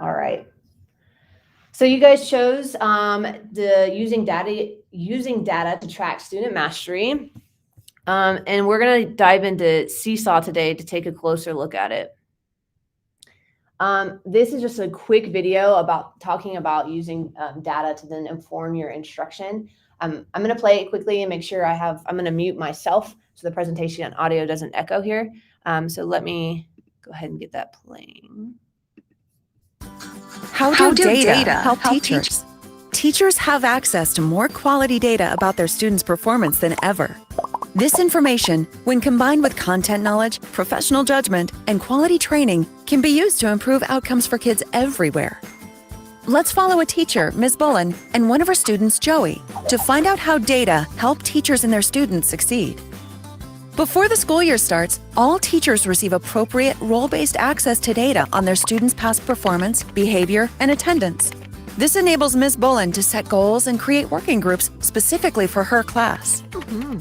All right. So you guys chose the using data to track student mastery. And we're going to dive into Seesaw today to take a closer look at it. This is just a quick video about talking about using data to then inform your instruction. I'm going to play it quickly and make sure I'm going to mute myself so the presentation and audio doesn't echo here. So let me go ahead and get that playing. How do data help teachers? Teachers have access to more quality data about their students' performance than ever. This information, when combined with content knowledge, professional judgment, and quality training, can be used to improve outcomes for kids everywhere. Let's follow a teacher, Ms. Bullen, and one of her students, Joey, to find out how data help teachers and their students succeed. Before the school year starts, all teachers receive appropriate role-based access to data on their students' past performance, behavior, and attendance. This enables Ms. Bullen to set goals and create working groups specifically for her class.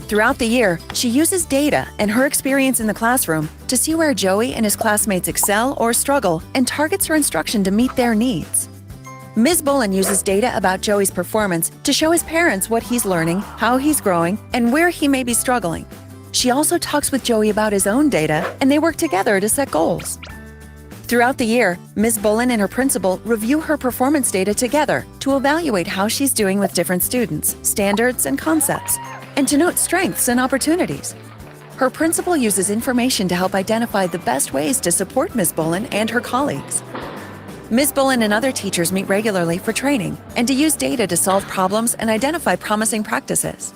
Throughout the year, she uses data and her experience in the classroom to see where Joey and his classmates excel or struggle and targets her instruction to meet their needs. Ms. Bullen uses data about Joey's performance to show his parents what he's learning, how he's growing, and where he may be struggling. She also talks with Joey about his own data, and they work together to set goals. Throughout the year, Ms. Bullen and her principal review her performance data together to evaluate how she's doing with different students, standards, and concepts, and to note strengths and opportunities. Her principal uses information to help identify the best ways to support Ms. Bullen and her colleagues. Ms. Bullen and other teachers meet regularly for training and to use data to solve problems and identify promising practices.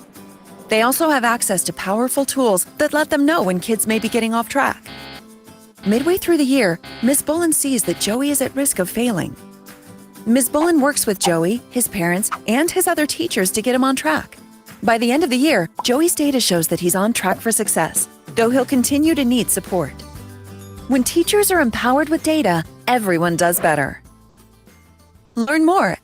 They also have access to powerful tools that let them know when kids may be getting off track. Midway through the year, Ms. Bullen sees that Joey is at risk of failing. Ms. Bullen works with Joey, his parents, and his other teachers to get him on track. By the end of the year, Joey's data shows that he's on track for success, though he'll continue to need support. When teachers are empowered with data, everyone does better. Learn more.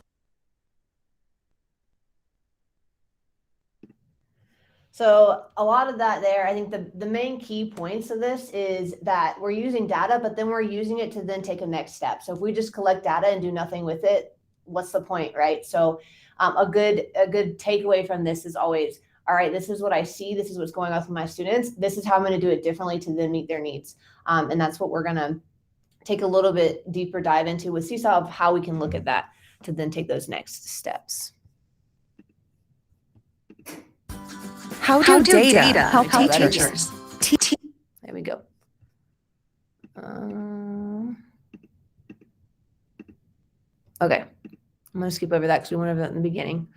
So a lot of that there, I think the main key points of this is that we're using data, but then we're using it to then take a next step. So if we just collect data and do nothing with it, what's the point, right? So a good takeaway from this is always, all right, this is what I see. This is what's going on with my students. This is how I'm going to do it differently to then meet their needs. And that's what we're going to take a little bit deeper dive into with Seesaw of how we can look at that to then take those next steps. How do data help teachers? There we go. Okay, I'm going to skip over that because we went over that in the beginning.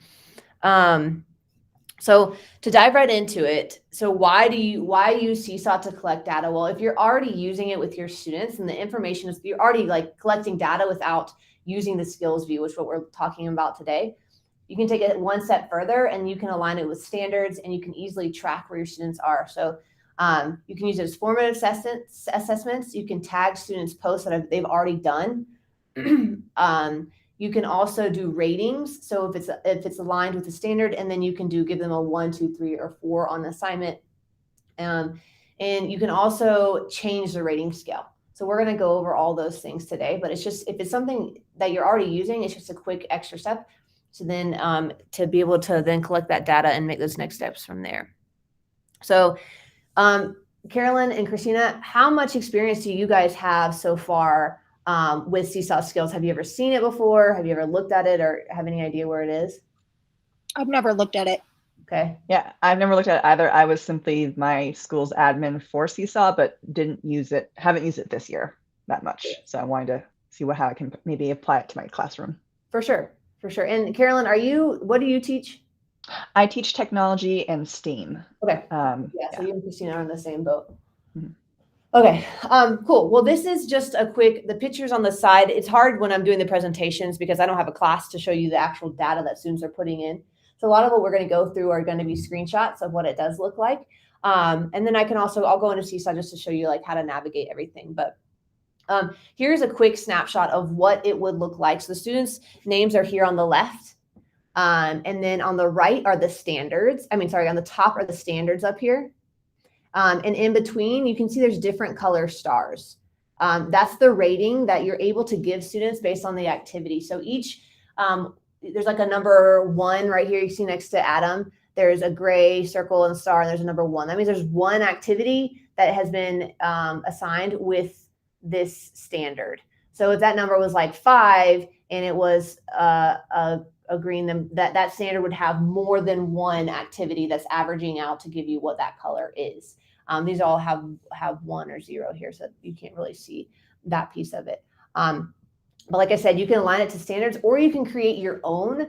So to dive right into it, so why use Seesaw to collect data? Well, if you're already using it with your students and the information is, you're already like collecting data without using the skills view, which is what we're talking about today. You can take it one step further and you can align it with standards and you can easily track where your students are. So you can use it as formative assessments. You can tag students' posts that they've already done. You can also do ratings. So if it's aligned with the standard, and then you can give them a 1, 2, 3, or 4 on assignment. And you can also change the rating scale. So we're going to go over all those things today, but it's just, if it's something that you're already using, it's just a quick extra step to then to be able to then collect that data and make those next steps from there. So Carolyn and Christina, how much experience do you guys have so far with Seesaw Skills? Have you ever seen it before? Have you ever looked at it or have any idea where it is? I've never looked at it. Okay. Yeah, I've never looked at it either. I was simply my school's admin for Seesaw, but haven't used it this year that much. So I wanted to see how I can maybe apply it to my classroom. For sure. And Carolyn, what do you teach? I teach technology and STEAM. Okay. So you and Christina are on the same boat. Mm-hmm. Okay. Cool. Well, this is just the pictures on the side. It's hard when I'm doing the presentations because I don't have a class to show you the actual data that students are putting in. So a lot of what we're going to go through are going to be screenshots of what it does look like. And then I'll go into Seesaw just to show you like how to navigate everything. But here's a quick snapshot of what it would look like. So the students' names are here on the left. And then on the right are the standards. On the top are the standards up here. And in between, you can see there's different color stars. That's the rating that you're able to give students based on the activity. So each, there's like a number 1 right here you see next to Adam. There's a gray circle and star, and there's a number 1. That means there's one activity that has been assigned with this standard. So if that number was like 5 and it was a green, then that standard would have more than one activity that's averaging out to give you what that color is. These all have 1 or 0 here, so you can't really see that piece of it. But like I said, you can align it to standards, or you can create your own.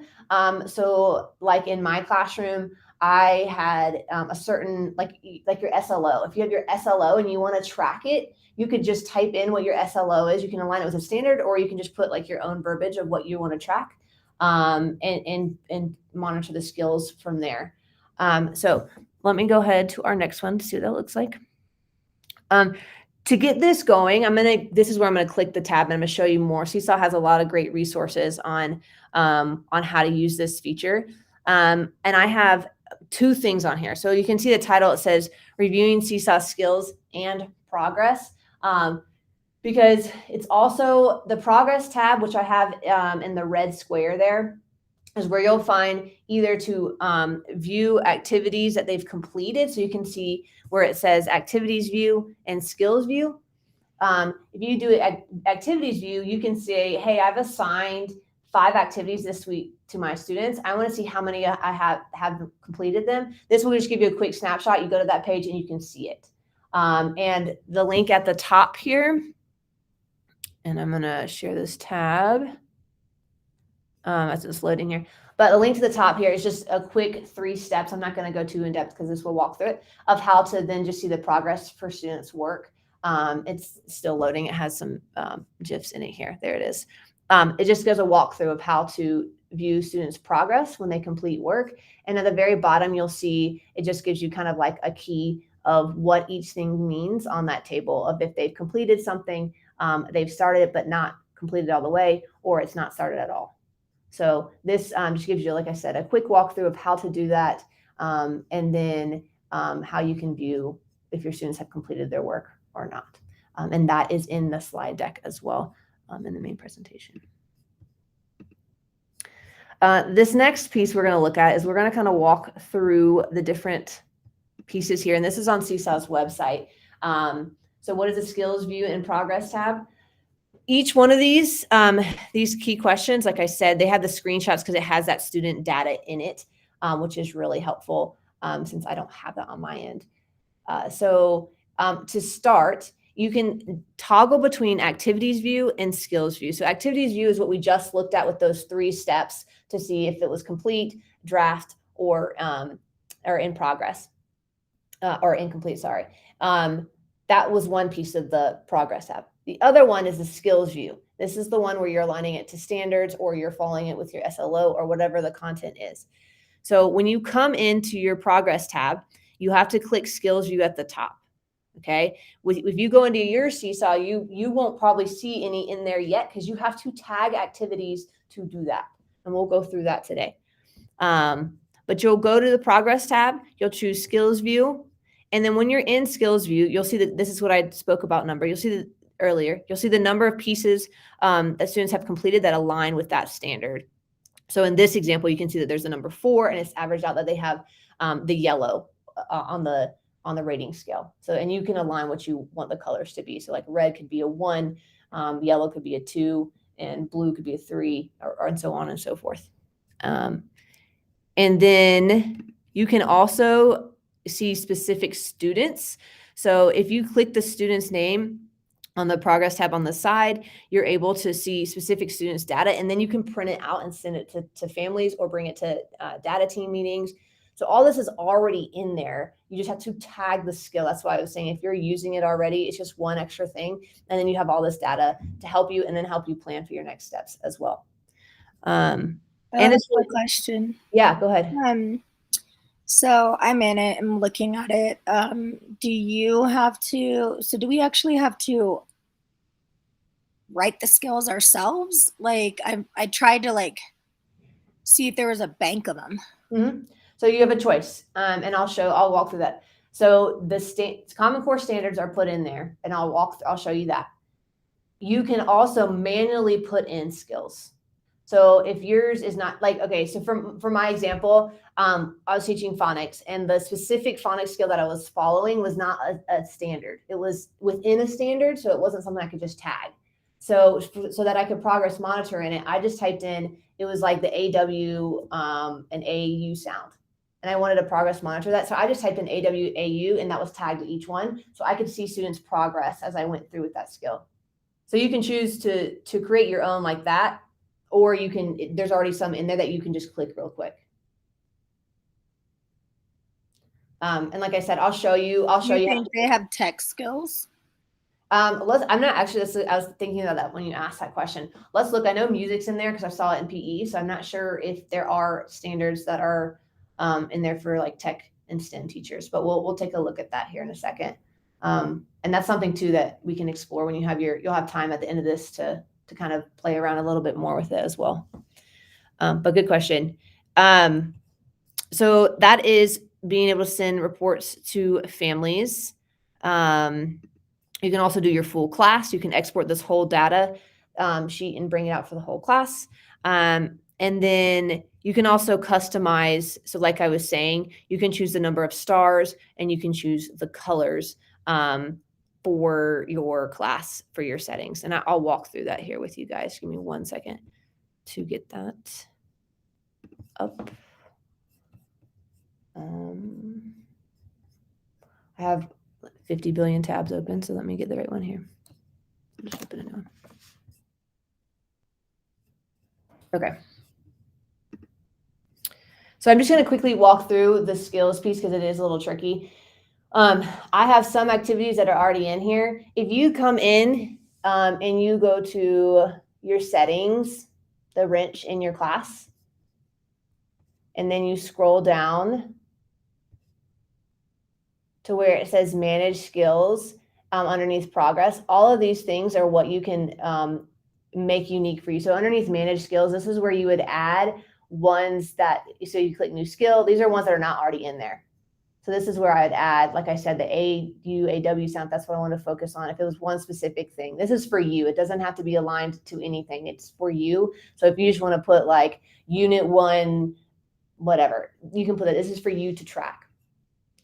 So like in my classroom, I had a certain, like your SLO. If you have your SLO and you want to track it, you could just type in what your SLO is. You can align it with a standard, or you can just put like your own verbiage of what you want to track, and monitor the skills from there. So let me go ahead to our next one to see what that looks like. To get this going, this is where I'm going to click the tab and I'm going to show you more. Seesaw has a lot of great resources on how to use this feature. And I have 2 things on here. So you can see the title, it says reviewing Seesaw skills and progress. Because it's also the progress tab, which I have in the red square there, is where you'll find either to view activities that they've completed. So you can see where it says activities view and skills view. If you do activities view, you can say, hey, I've assigned 5 activities this week to my students. I want to see how many I have completed them. This will just give you a quick snapshot. You go to that page and you can see it. And the link at the top here, and I'm going to share this tab. As it's loading here. But the link to the top here is just a quick 3 steps. I'm not going to go too in depth because this will walk through it, of how to then just see the progress for students' work. It's still loading. It has some GIFs in it here. There it is. It just gives a walkthrough of how to view students' progress when they complete work. And at the very bottom, you'll see it just gives you kind of like a key of what each thing means on that table, of if they've completed something, they've started it but not completed all the way, or it's not started at all. So this just gives you, like I said, a quick walkthrough of how to do that, and then how you can view if your students have completed their work or not. And that is in the slide deck as well, in the main presentation. This next piece we're going to look at is we're going to kind of walk through the different pieces here. And this is on Seesaw's website. So what is the skills view and progress tab? Each one of these key questions, like I said, they have the screenshots because it has that student data in it, which is really helpful since I don't have that on my end. So to start, you can toggle between activities view and skills view. So activities view is what we just looked at with those 3 steps to see if it was complete, draft, or in progress, or incomplete, sorry. That was one piece of the progress tab. The other one is the skills view. This is the one where you're aligning it to standards, or you're following it with your SLO, or whatever the content is. So when you come into your progress tab, you have to click skills view at the top. Okay. If you go into your Seesaw, you won't probably see any in there yet because you have to tag activities to do that. And we'll go through that today. But you'll go to the progress tab, you'll choose skills view. And then when you're in skills view, you'll see that this is what I spoke about number. You'll see that earlier, you'll see the number of pieces that students have completed that align with that standard. So in this example, you can see that there's a number 4 and it's averaged out that they have the yellow on the rating scale. So, and you can align what you want the colors to be. So like red could be a 1, yellow could be a 2, and blue could be a 3, and so on and so forth. And then you can also see specific students. So if you click the student's name on the progress tab on the side, you're able to see specific students' data, and then you can print it out and send it to families or bring it to data team meetings. So all this is already in there. You just have to tag the skill. That's why I was saying if you're using it already, it's just one extra thing. And then you have all this data to help you and then help you plan for your next steps as well. And it's a question. Yeah, go ahead. So I'm in it, I'm looking at it. Do we actually have to write the skills ourselves? Like I tried to see if there was a bank of them. Mm-hmm. So you have a choice, and I'll walk through that. So the Common Core standards are put in there, and I'll show you that. you can also manually put in skills. So if yours is not like, okay, so for my example, I was teaching phonics, and the specific phonics skill that I was following was not a standard. It was within a standard, so it wasn't something I could just tag. So that I could progress monitor in it, I just typed in, it was like the AW and AU sound. And I wanted to progress monitor that. So I just typed in AW, AU, and that was tagged to each one. So I could see students' progress as I went through with that skill. So you can choose to create your own like that, or you can, there's already some in there that you can just click real quick. And like I said, I'll show you. You think they have tech skills? I'm not actually, I was thinking about that when you asked that question. Let's look. I know music's in there because I saw it in PE. So I'm not sure if there are standards that are in there for like tech and STEM teachers, but we'll take a look at that here in a second. And that's something too that we can explore when you'll have time at the end of this to kind of play around a little bit more with it as well. But good question. So that is being able to send reports to families. You can also do your full class. You can export this whole data sheet and bring it out for the whole class. And then you can also customize. So like I was saying, you can choose the number of stars and you can choose the colors for your class, for your settings. And I'll walk through that here with you guys. Give me 1 second to get that up. I have 50 billion tabs open, so let me get the right one here. Just open a new one. Okay. So I'm just going to quickly walk through the skills piece because it is a little tricky. I have some activities that are already in here. If you come in and you go to your settings, the wrench in your class, and then you scroll down to where it says manage skills underneath progress, all of these things are what you can make unique for you. So underneath manage skills, this is where you would add ones that, so you click new skill. These are ones that are not already in there. So this is where I'd add, like I said, the AU sound. That's what I want to focus on. If it was one specific thing, this is for you. It doesn't have to be aligned to anything. It's for you. So if you just want to put like unit 1, whatever, you can put it. This is for you to track.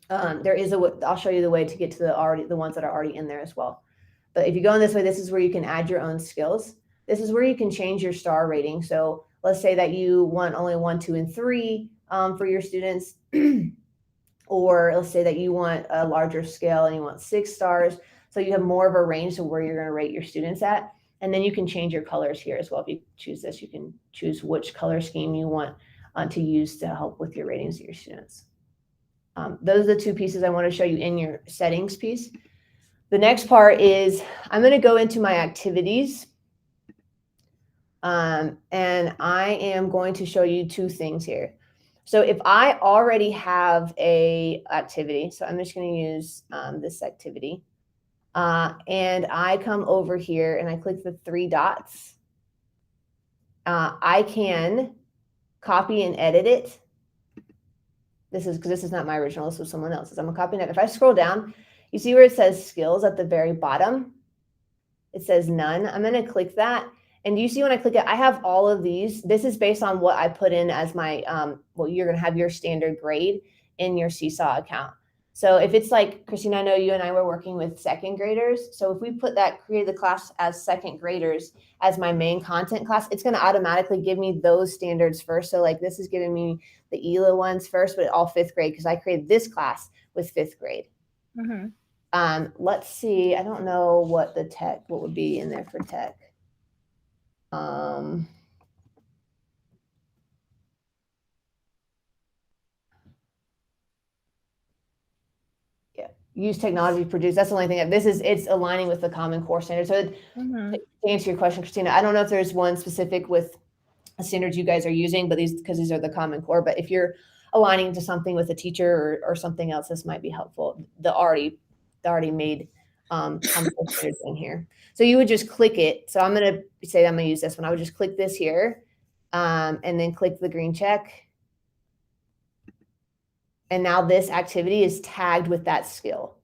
There is I'll show you the way to get to the ones that are already in there as well. But if you go in this way, this is where you can add your own skills. This is where you can change your star rating. So let's say that you want only 1, 2, and 3 for your students. Or let's say that you want a larger scale and you want 6 stars. So you have more of a range of where you're going to rate your students at. And then you can change your colors here as well. If you choose this, you can choose which color scheme you want to use to help with your ratings of your students. Those are the 2 pieces I want to show you in your settings piece. The next part is I'm going to go into my activities. And I am going to show you 2 things here. So if I already have a activity, so I'm just going to use this activity, and I come over here and I click the 3 dots, I can copy and edit it. This is because this is not my original. This was someone else's. I'm going to copy and edit. If I scroll down, you see where it says skills at the very bottom? It says none. I'm going to click that. And you see when I click it, I have all of these. This is based on what I put in as my, well, you're going to have your standard grade in your Seesaw account. So if it's like, Christina, I know you and I were working with 2nd graders. So if we put that, create the class as 2nd graders as my main content class, it's going to automatically give me those standards first. So like this is giving me the ELA ones first, but all 5th grade because I created this class with 5th grade. Mm-hmm. Let's see. I don't know what would be in there for tech. Yeah, use technology to produce. That's the only thing. It's aligning with the Common Core standard. So to answer your question, Christina, I don't know if there's one specific with a standard you guys are using, but these are the Common Core. But if you're aligning to something with a teacher or something else, this might be helpful. The already made Common Core standards in here. So you would just click it. So I'm going to say I'm going to use this one. I would just click this here and then click the green check. And now this activity is tagged with that skill.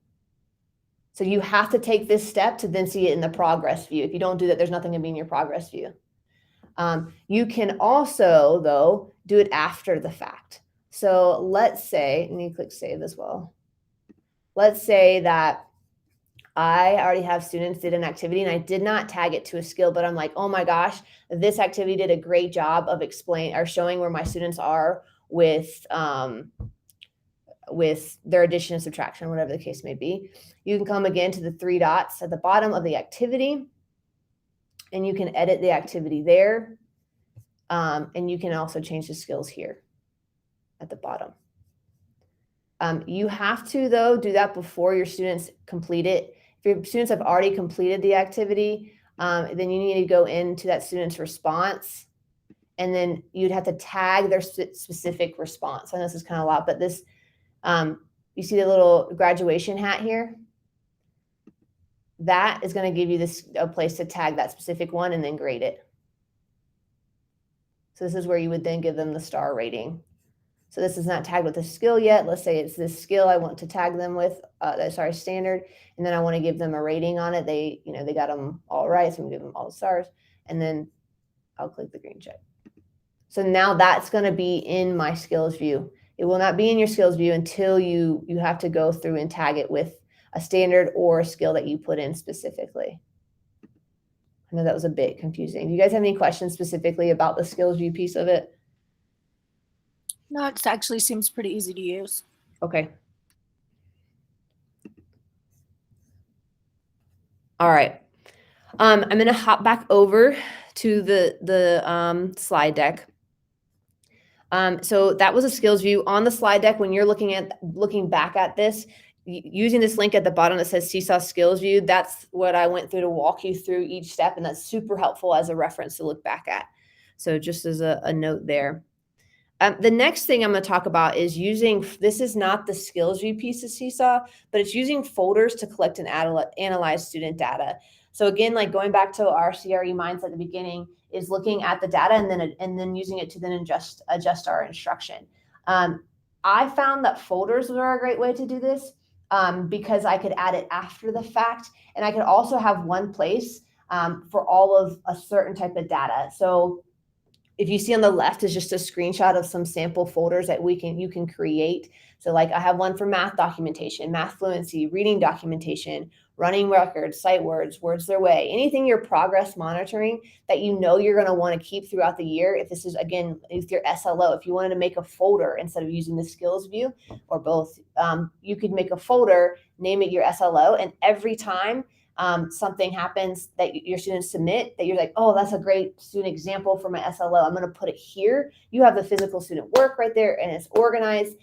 So you have to take this step to then see it in the progress view. If you don't do that, there's nothing going to be in your progress view. You can also, though, do it after the fact. So let's say, and you click save as well. Let's say that I already have students did an activity and I did not tag it to a skill, but I'm like, oh my gosh, this activity did a great job of explaining or showing where my students are with their addition and subtraction, whatever the case may be. You can come again to the 3 dots at the bottom of the activity, and you can edit the activity there. And you can also change the skills here at the bottom. You have to, though, do that before your students complete it. If your students have already completed the activity, then you need to go into that student's response, and then you'd have to tag their specific response. I know this is kind of a lot, but this, you see the little graduation hat here? That is going to give you a place to tag that specific one and then grade it. So this is where you would then give them the star rating. So this is not tagged with a skill yet. Let's say it's this skill I want to tag them with, standard, and then I want to give them a rating on it. They got them all right, so I'm going to give them all the stars, and then I'll click the green check. So now that's going to be in my skills view. It will not be in your skills view until you have to go through and tag it with a standard or a skill that you put in specifically. I know that was a bit confusing. Do you guys have any questions specifically about the skills view piece of it? No, it actually seems pretty easy to use. Okay. All right. I'm going to hop back over to the slide deck. So that was a skills view. On the slide deck, when you're looking back at this, using this link at the bottom that says Seesaw Skills View, that's what I went through to walk you through each step, and that's super helpful as a reference to look back at. So just as a note there. The next thing I'm going to talk about is this is not the skills view piece of Seesaw, but it's using folders to collect and analyze student data. So again, like going back to our CRE mindset at the beginning, is looking at the data and then using it to then adjust our instruction. I found that folders were a great way to do this because I could add it after the fact, and I could also have one place for all of a certain type of data. So if you see on the left is just a screenshot of some sample folders that you can create. So like I have one for math documentation, math fluency, reading documentation, running records, sight words, words their way, anything you're progress monitoring that you know you're going to want to keep throughout the year. If this is, again, with your SLO, if you wanted to make a folder instead of using the skills view or both, you could make a folder, name it your SLO, and every time something happens that your students submit that you're like, oh, that's a great student example for my SLO, I'm going to put it here. You have the physical student work right there and it's organized.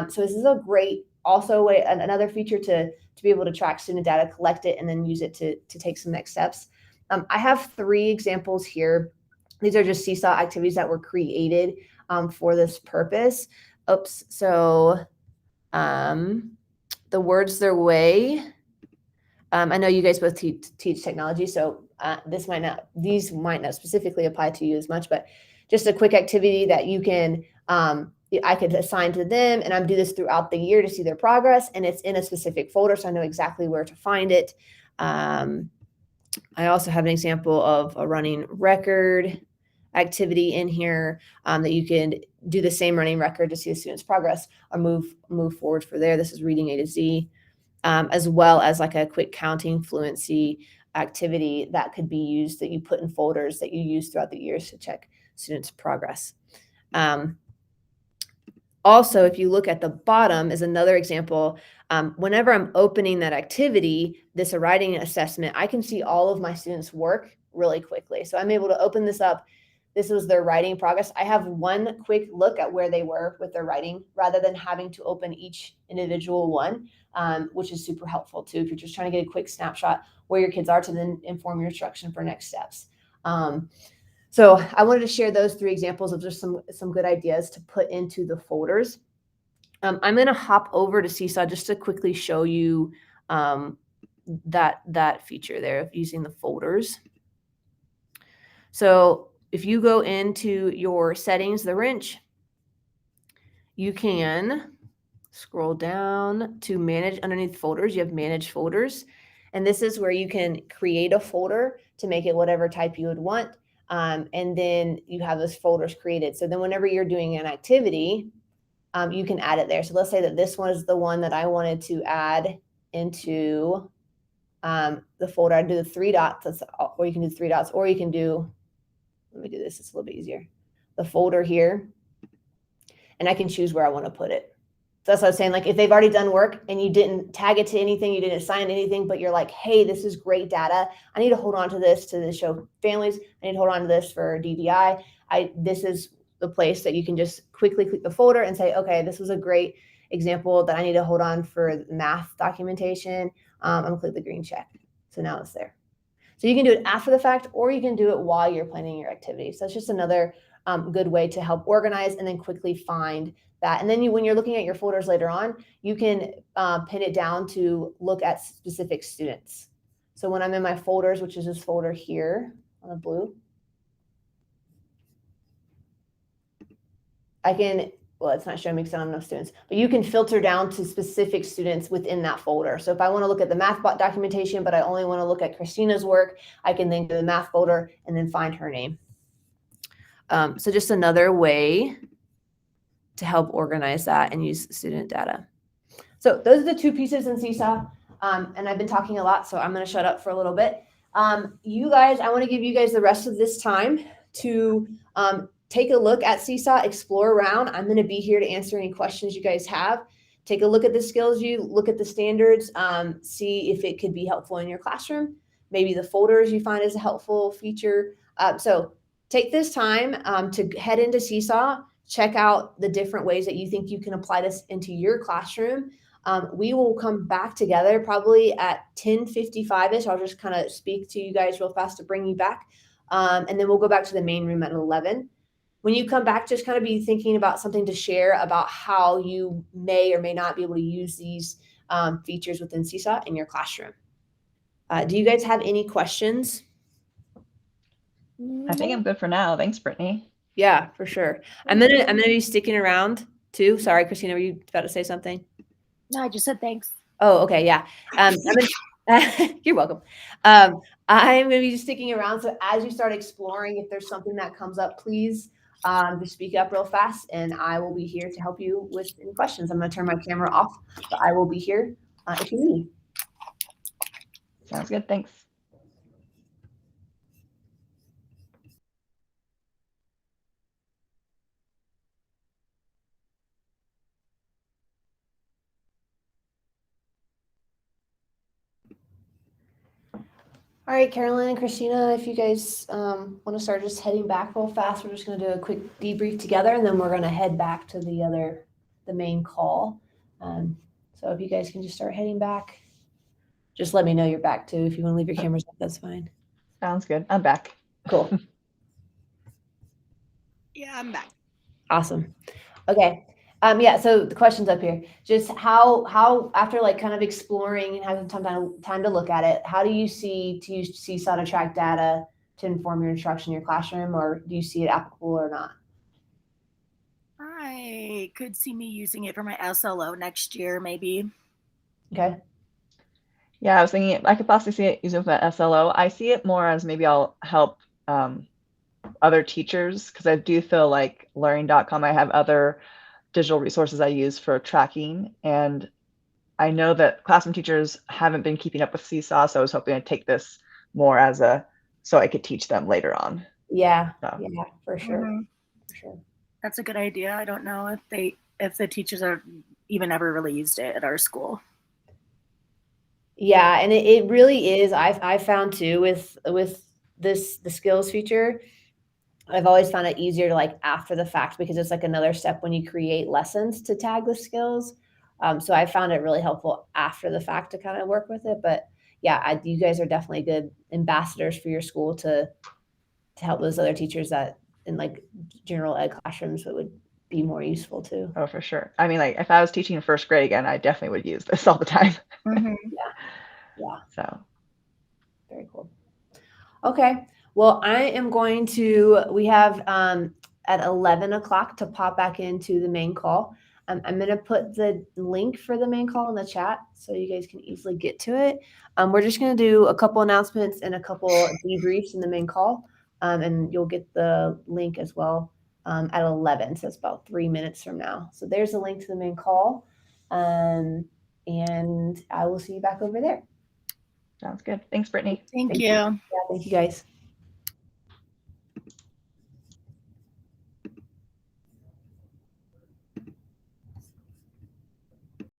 So this is a great also way, another feature to be able to track student data, collect it, and then use it to take some next steps. I have 3 examples here. These are just Seesaw activities that were created for this purpose. Oops. So the words their way. I know you guys both teach technology, so these might not specifically apply to you as much, but just a quick activity that you can, I could assign to them, and I'm do this throughout the year to see their progress, and it's in a specific folder, so I know exactly where to find it. I also have an example of a running record activity in here that you can do the same running record to see the student's progress or move forward for there. This is reading A to Z. As well as like a quick counting fluency activity that could be used that you put in folders that you use throughout the years to check students' progress. Also, if you look at the bottom is another example. Whenever I'm opening that activity, this writing assessment, I can see all of my students' work really quickly. So I'm able to open this up. This was their writing progress. I have one quick look at where they were with their writing rather than having to open each individual one, which is super helpful too if you're just trying to get a quick snapshot where your kids are to then inform your instruction for next steps. So I wanted to share those 3 examples of just some good ideas to put into the folders. I'm going to hop over to Seesaw just to quickly show you that feature there of using the folders. So if you go into your settings, the wrench, you can scroll down to manage underneath folders. You have manage folders, And this is where you can create a folder to make it whatever type you would want. And then you have those folders created. So then whenever you're doing an activity, you can add it there. So let's say that this one is the one that I wanted to add into the folder. I'd do the 3 dots, or you can do 3 dots, or you can do, let me do this, it's a little bit easier. The folder here, and I can choose where I want to put it. So that's what I was saying. Like if they've already done work and you didn't tag it to anything, you didn't assign anything, but you're like, hey, this is great data. I need to hold on to this to show families. I need to hold on to this for DDI. This is the place that you can just quickly click the folder and say, okay, this was a great example that I need to hold on for math documentation. I'm gonna click the green check. So now it's there. So you can do it after the fact, or you can do it while you're planning your activity. So it's just another good way to help organize and then quickly find that. And then when you're looking at your folders later on, you can pin it down to look at specific students. So when I'm in my folders, which is this folder here on the blue, I can, well, it's not showing me because I don't have enough students, but you can filter down to specific students within that folder. So if I want to look at the math documentation, but I only want to look at Christina's work, I can then go to the math folder and then find her name. So just another way to help organize that and use student data. So those are the 2 pieces in Seesaw. And I've been talking a lot, so I'm going to shut up for a little bit. You guys, I want to give you guys the rest of this time to take a look at Seesaw, explore around. I'm going to be here to answer any questions you guys have. Take a look at the skills view, look at the standards, see if it could be helpful in your classroom. Maybe the folders you find is a helpful feature. So take this time to head into Seesaw, check out the different ways that you think you can apply this into your classroom. We will come back together probably at 10:55-ish. I'll just kind of speak to you guys real fast to bring you back. And then we'll go back to the main room at 11. When you come back, just kind of be thinking about something to share about how you may or may not be able to use these features within Seesaw in your classroom. Do you guys have any questions? I think I'm good for now. Thanks, Brittany. Yeah, for sure. I'm gonna be sticking around too. Sorry, Christina, were you about to say something? No, I just said thanks. Oh, okay, yeah. You're welcome. I'm gonna be sticking around. So as you start exploring, if there's something that comes up, please just speak up real fast, and I will be here to help you with any questions. I'm gonna turn my camera off, but I will be here if you need. Sounds good. Thanks. All right, Carolyn and Christina, if you guys want to start just heading back real fast, we're just going to do a quick debrief together, and then we're going to head back to the main call. So if you guys can just start heading back, just let me know you're back too. If you want to leave your cameras up, that's fine. Sounds good. I'm back. Cool. Yeah, I'm back. Awesome. Okay. Yeah, so the question's up here. Just how after like kind of exploring and having time to look at it, how do you see to use Seesaw to track data to inform your instruction in your classroom, or do you see it applicable or not? I could see me using it for my SLO next year, maybe. Okay. Yeah, I was thinking I could possibly see it using for SLO. I see it more as maybe I'll help other teachers, because I do feel like learning.com, I have other digital resources I use for tracking. And I know that classroom teachers haven't been keeping up with Seesaw, so I was hoping to take this more as so I could teach them later on. Yeah, So. yeah, for sure. Mm-hmm. For sure. That's a good idea. I don't know if the teachers have even ever really used it at our school. Yeah, and it really is. I found too with the skills feature, I've always found it easier to like after the fact, because it's like another step when you create lessons to tag the skills. So I found it really helpful after the fact to kind of work with it. But yeah, you guys are definitely good ambassadors for your school to help those other teachers that in like general ed classrooms that would be more useful too. Oh, for sure. I mean, like if I was teaching in first grade again, I definitely would use this all the time. Mm-hmm. Yeah. So very cool. Okay. Well, we have at 11 o'clock to pop back into the main call. I'm going to put the link for the main call in the chat so you guys can easily get to it. We're just going to do a couple announcements and a couple debriefs in the main call, and you'll get the link as well at 11. So it's about 3 minutes from now. So there's a link to the main call, and I will see you back over there. Sounds good. Thanks, Brittany. Thank you. Yeah, thank you guys.